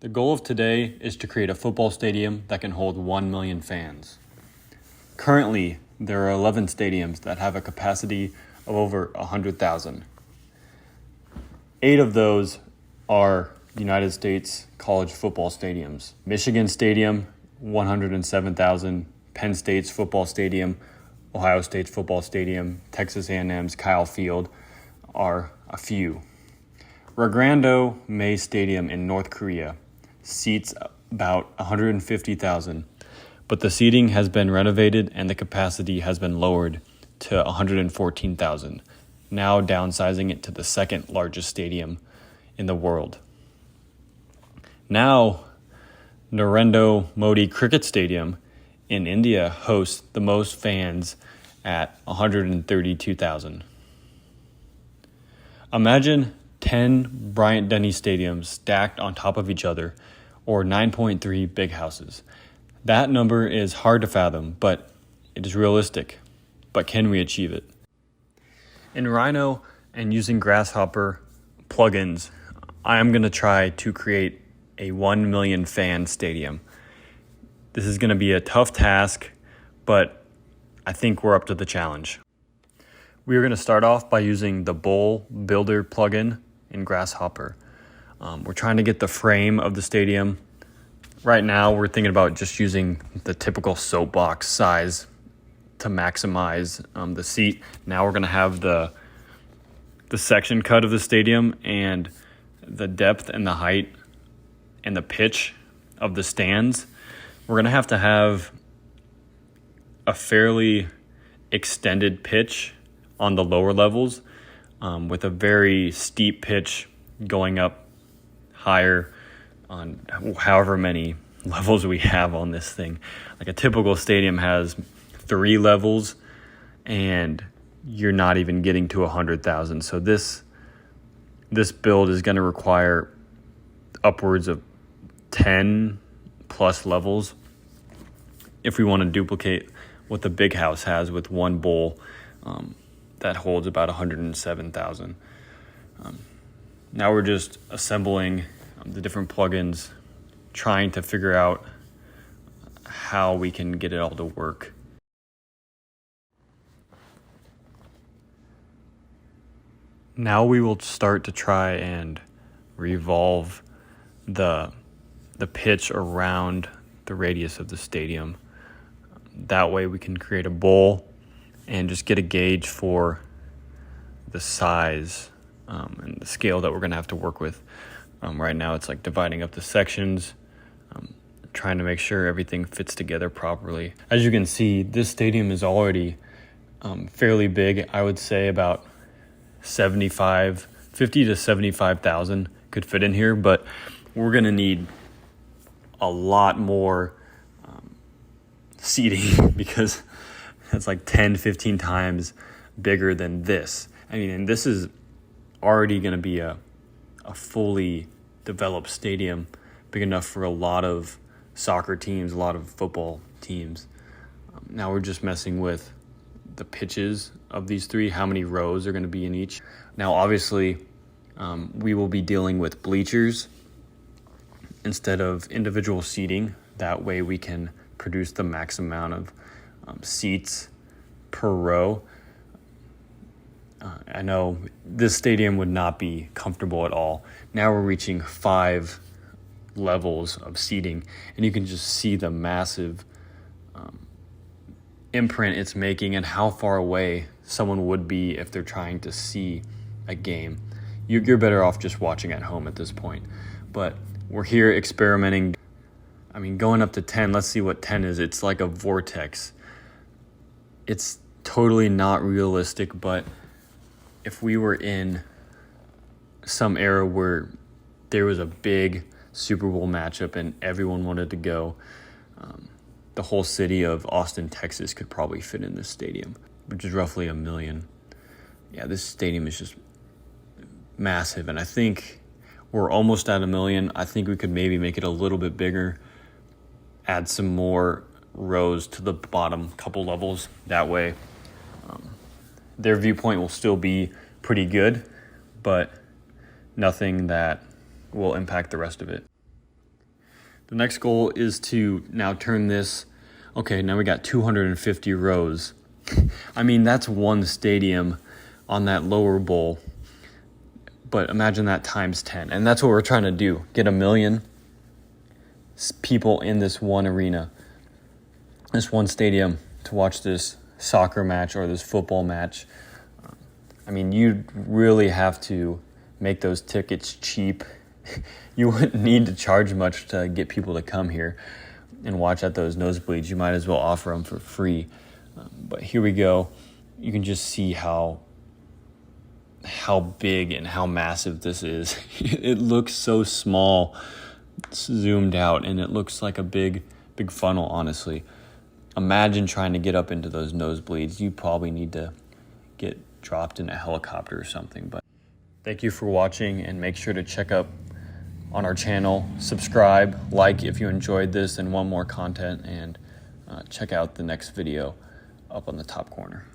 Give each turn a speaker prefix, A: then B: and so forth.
A: The goal of today is to create a football stadium that can hold 1 million fans. Currently, there are 11 stadiums that have a capacity of over 100,000. 8 of those are United States college football stadiums. Michigan Stadium, 107,000. Penn State's football stadium, Ohio State's football stadium, Texas A&M's Kyle Field are a few. Rogrando May Stadium in North Korea seats about 150,000, but the seating has been renovated and the capacity has been lowered to 114,000, now downsizing it to the second largest stadium in the world. Now, Narendra Modi Cricket Stadium in India hosts the most fans at 132,000. Imagine 10 Bryant-Denny stadiums stacked on top of each other, or 9.3 big houses. That number is hard to fathom, but it is realistic. But can we achieve it? In Rhino and using grasshopper plugins, I am going to try to create a 1 million fan stadium. This is going to be a tough task, but I think we're up to the challenge. We are going to start off by using the bowlbuilder plugin in Grasshopper. We're trying to get the frame of the stadium. Right now, we're thinking about just using the typical soapbox size to maximize the seat. Now we're going to have the section cut of the stadium and the depth and the height and the pitch of the stands. We're going to have a fairly extended pitch on the lower levels with a very steep pitch going up higher on however many levels we have on this thing. Like a typical stadium has 3 levels and you're not even getting to 100,000. So this build is going to require upwards of 10 plus levels if we want to duplicate what the big house has with one bowl that holds about 107,000. Now we're just assembling the different plugins, trying to figure out how we can get it all to work. Now we will start to try and revolve the pitch around the radius of the stadium. That way we can create a bowl and just get a gauge for the size and the scale that we're going to have to work with. Right now it's like dividing up the sections, trying to make sure everything fits together properly. As you can see, this stadium is already fairly big. I would say about 50 to 75,000 could fit in here, but we're going to need a lot more seating because it's like 10, 15 times bigger than this. I mean, and this is already going to be a fully developed stadium, big enough for a lot of soccer teams, a lot of football teams. Now we're just messing with the pitches of these 3, how many rows are going to be in each. Now, obviously, we will be dealing with bleachers instead of individual seating. That way we can produce the max amount of seats per row. I know this stadium would not be comfortable at all. Now we're reaching 5 levels of seating, and you can just see the massive imprint it's making and how far away someone would be if they're trying to see a game. You're better off just watching at home at this point. But we're here experimenting. I mean, going up to 10, let's see what 10 is. It's like a vortex. It's totally not realistic, but if we were in some era where there was a big Super Bowl matchup and everyone wanted to go, the whole city of Austin, Texas could probably fit in this stadium, which is roughly 1 million. Yeah, this stadium is just massive, and I think we're almost at 1 million. I think we could maybe make it a little bit bigger, add some more rows to the bottom couple levels. That way, their viewpoint will still be pretty good, but nothing that will impact the rest of it. The next goal is to now turn this, okay, now we got 250 rows. I mean, that's one stadium on that lower bowl, but imagine that times 10. And that's what we're trying to do, get 1 million people in this one arena, this one stadium to watch this soccer match or this football match. I mean, you'd really have to make those tickets cheap. You wouldn't need to charge much to get people to come here and watch at those nosebleeds. You might as well offer them for free. But here we go. You can just see how big and how massive this is. It looks so small, zoomed out, and it looks like a big funnel, honestly. Imagine trying to get up into those nosebleeds. You probably need to get dropped in a helicopter or something. But thank you for watching, and make sure to check up on our channel, subscribe, like if you enjoyed this and want more content, and check out the next video up on the top corner.